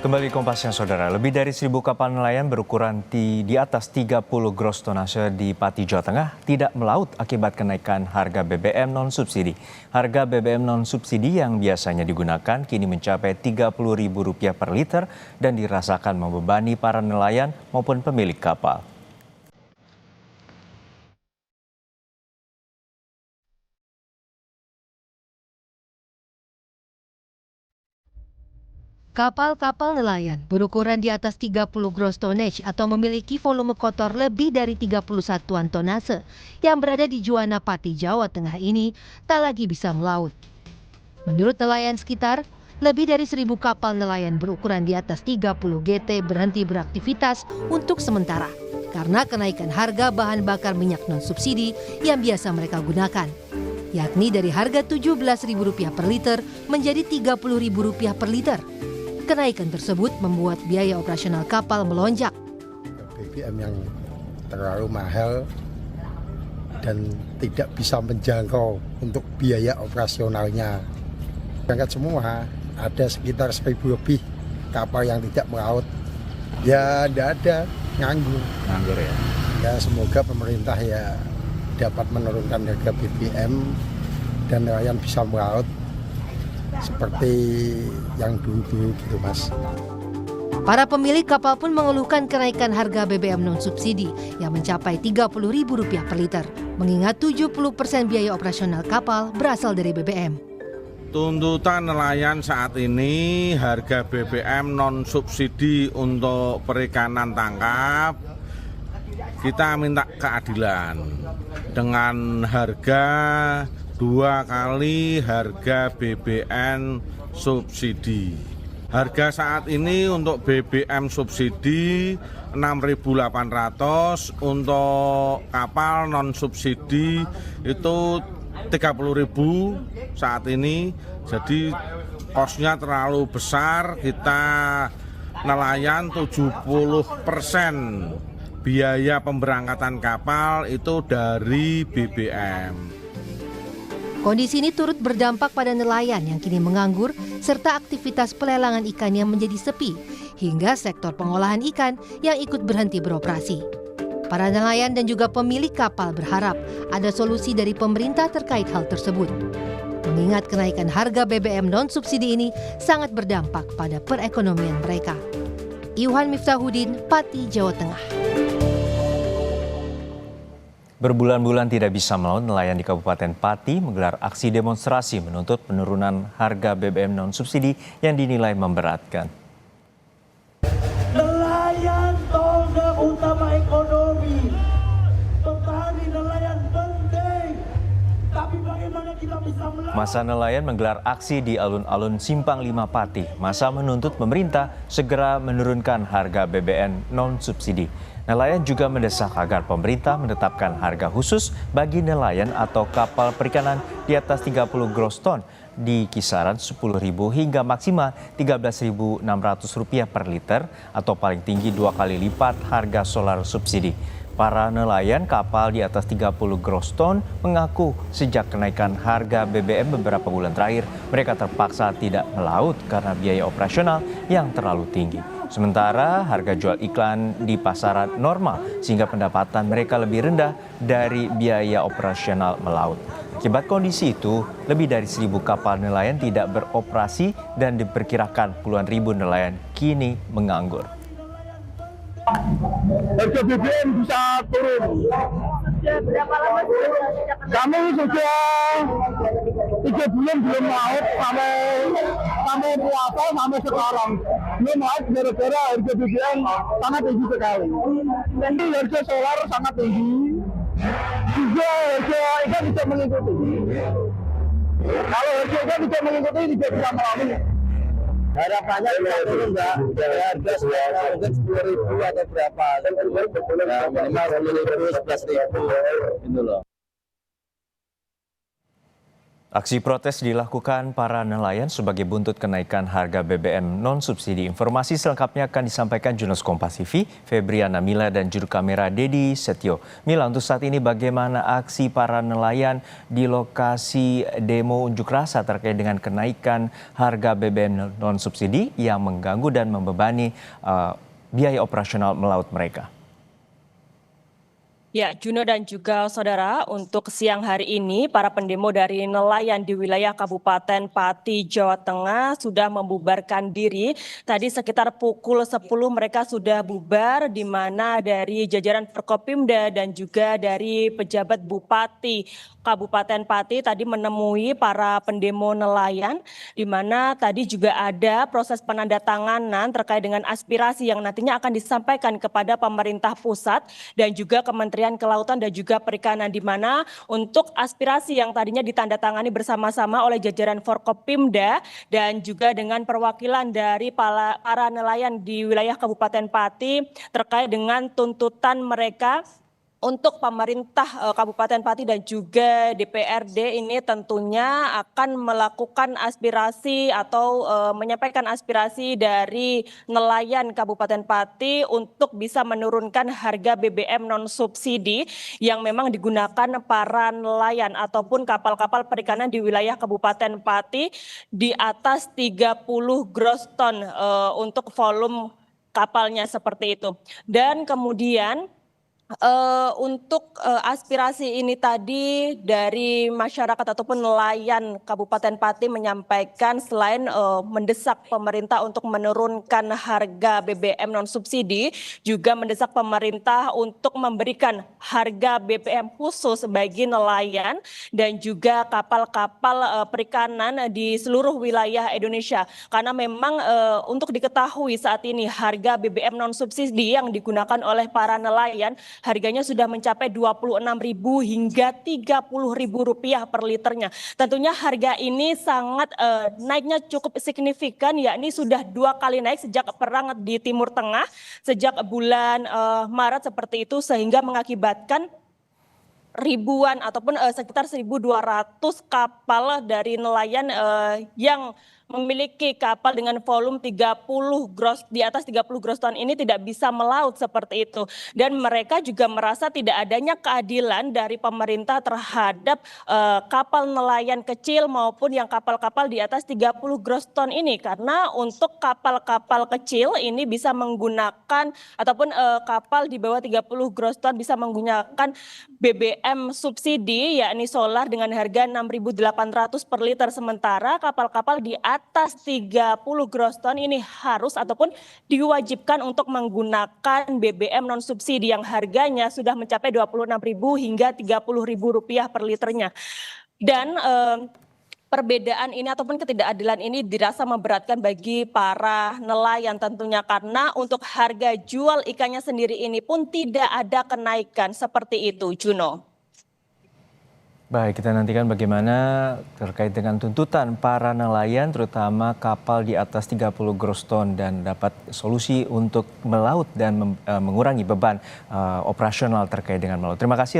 Kembali Kompasnya Saudara, lebih dari 1.000 kapal nelayan berukuran di atas 30 gross tonnase di Pati, Jawa Tengah tidak melaut akibat kenaikan harga BBM non-subsidi. Harga BBM non-subsidi yang biasanya digunakan kini mencapai Rp30.000 per liter dan dirasakan membebani para nelayan maupun pemilik kapal. Kapal-kapal nelayan berukuran di atas 30 gross tonnage atau memiliki volume kotor lebih dari 31-an tonnase yang berada di Juwana Pati, Jawa Tengah ini tak lagi bisa melaut. Menurut nelayan sekitar, lebih dari 1.000 kapal nelayan berukuran di atas 30 GT berhenti beraktivitas untuk sementara karena kenaikan harga bahan bakar minyak non-subsidi yang biasa mereka gunakan, yakni dari harga Rp17.000 per liter menjadi Rp30.000 per liter. Kenaikan tersebut membuat biaya operasional kapal melonjak. BBM yang terlalu mahal dan tidak bisa menjangkau untuk biaya operasionalnya. Berangkat semua, ada sekitar 1.000 lebih kapal yang tidak melaut. Ya tidak ada, nganggur ya. Ya semoga pemerintah ya dapat menurunkan harga BBM dan nelayan bisa melaut seperti yang dulu-dulu gitu Mas. Para pemilik kapal pun mengeluhkan kenaikan harga BBM non-subsidi yang mencapai Rp30.000 per liter, mengingat 70% biaya operasional kapal berasal dari BBM. Tuntutan nelayan saat ini harga BBM non-subsidi untuk perikanan tangkap, kita minta keadilan dengan harga 2 kali harga BBM subsidi. Harga saat ini untuk BBM subsidi Rp6.800, untuk kapal non subsidi itu Rp30.000 saat ini. Jadi kosnya terlalu besar, kita nelayan 70% biaya pemberangkatan kapal itu dari BBM. Kondisi ini turut berdampak pada nelayan yang kini menganggur serta aktivitas pelelangan ikan yang menjadi sepi hingga sektor pengolahan ikan yang ikut berhenti beroperasi. Para nelayan dan juga pemilik kapal berharap ada solusi dari pemerintah terkait hal tersebut. Mengingat kenaikan harga BBM non-subsidi ini sangat berdampak pada perekonomian mereka. Iwan Miftahudin, Pati, Jawa Tengah. Berbulan-bulan tidak bisa melaut, nelayan di Kabupaten Pati menggelar aksi demonstrasi menuntut penurunan harga BBM non-subsidi yang dinilai memberatkan. Nelayan tonggak utama ekonomi, petani nelayan penting, tapi bagaimana kita bisa melaut? Masa nelayan menggelar aksi di alun-alun Simpang 5 Pati. Masa menuntut pemerintah segera menurunkan harga BBM non-subsidi. Nelayan juga mendesak agar pemerintah menetapkan harga khusus bagi nelayan atau kapal perikanan di atas 30 gross ton di kisaran Rp10.000 hingga maksimal Rp13.600 per liter atau paling tinggi 2 kali lipat harga solar subsidi. Para nelayan kapal di atas 30 gross ton mengaku sejak kenaikan harga BBM beberapa bulan terakhir mereka terpaksa tidak melaut karena biaya operasional yang terlalu tinggi. Sementara harga jual iklan di pasaran normal sehingga pendapatan mereka lebih rendah dari biaya operasional melaut. Akibat kondisi itu, lebih dari 1.000 kapal nelayan tidak beroperasi dan diperkirakan puluhan ribu nelayan kini menganggur. Harga BBM bisa turun. Sudah berapa lama Kami sudah 3 bulan belum laut sampai puasa sampai sekarang. Belum laut gara-gara harga BBM sangat tinggi sekali. Nanti harga solar sangat tinggi. Juga harga ikan tidak mengikuti. Kalau harga ikan tidak mengikuti tidak bisa melalui. Harapannya bisa turun Mbak, harga sekarang mungkin 10.000 atau berapa, minimal 10.000, 11.000 gitu loh. Aksi protes dilakukan para nelayan sebagai buntut kenaikan harga BBM non-subsidi. Informasi selengkapnya akan disampaikan jurnalis Kompas TV, Febriana Mila dan juru kamera Dedi Setio. Mila, untuk saat ini bagaimana aksi para nelayan di lokasi demo unjuk rasa terkait dengan kenaikan harga BBM non-subsidi yang mengganggu dan membebani biaya operasional melaut mereka? Ya, Juno dan juga saudara, untuk siang hari ini para pendemo dari nelayan di wilayah Kabupaten Pati, Jawa Tengah sudah membubarkan diri. Tadi sekitar pukul 10 mereka sudah bubar, di mana dari jajaran Forkopimda dan juga dari pejabat Bupati Kabupaten Pati tadi menemui para pendemo nelayan, di mana tadi juga ada proses penandatanganan terkait dengan aspirasi yang nantinya akan disampaikan kepada pemerintah pusat dan juga Kementerian Kelautan dan juga Perikanan, di mana untuk aspirasi yang tadinya ditandatangani bersama-sama oleh jajaran Forkopimda dan juga dengan perwakilan dari para nelayan di wilayah Kabupaten Pati terkait dengan tuntutan mereka untuk pemerintah Kabupaten Pati dan juga DPRD ini tentunya akan melakukan aspirasi atau menyampaikan aspirasi dari nelayan Kabupaten Pati untuk bisa menurunkan harga BBM non-subsidi yang memang digunakan para nelayan ataupun kapal-kapal perikanan di wilayah Kabupaten Pati di atas 30 gross ton untuk volume kapalnya seperti itu. Dan kemudian untuk aspirasi ini tadi dari masyarakat ataupun nelayan Kabupaten Pati menyampaikan selain mendesak pemerintah untuk menurunkan harga BBM non-subsidi, juga mendesak pemerintah untuk memberikan harga BBM khusus bagi nelayan dan juga kapal-kapal perikanan di seluruh wilayah Indonesia. Karena memang untuk diketahui saat ini harga BBM non-subsidi yang digunakan oleh para nelayan harganya sudah mencapai Rp26.000 hingga Rp30.000 per liternya. Tentunya harga ini sangat naiknya cukup signifikan, yakni sudah 2 kali naik sejak perang di Timur Tengah sejak bulan Maret seperti itu, sehingga mengakibatkan ribuan ataupun sekitar 1.200 kapal dari nelayan yang memiliki kapal dengan volume 30 gross, di atas 30 gross ton ini tidak bisa melaut seperti itu. Dan mereka juga merasa tidak adanya keadilan dari pemerintah terhadap kapal nelayan kecil maupun yang kapal-kapal di atas 30 gross ton ini. Karena untuk kapal-kapal kecil ini bisa menggunakan ataupun kapal di bawah 30 gross ton bisa menggunakan BBM subsidi, yakni solar dengan harga Rp6.800 per liter. Sementara kapal-kapal di atas 30 gross ton ini harus ataupun diwajibkan untuk menggunakan BBM non subsidi yang harganya sudah mencapai Rp26.000 hingga Rp30.000 per liternya. Dan perbedaan ini ataupun ketidakadilan ini dirasa memberatkan bagi para nelayan tentunya, karena untuk harga jual ikannya sendiri ini pun tidak ada kenaikan seperti itu, Juno. Baik, kita nantikan bagaimana terkait dengan tuntutan para nelayan, terutama kapal di atas 30 gross ton, dan dapat solusi untuk melaut dan mengurangi beban operasional terkait dengan melaut. Terima kasih rekan.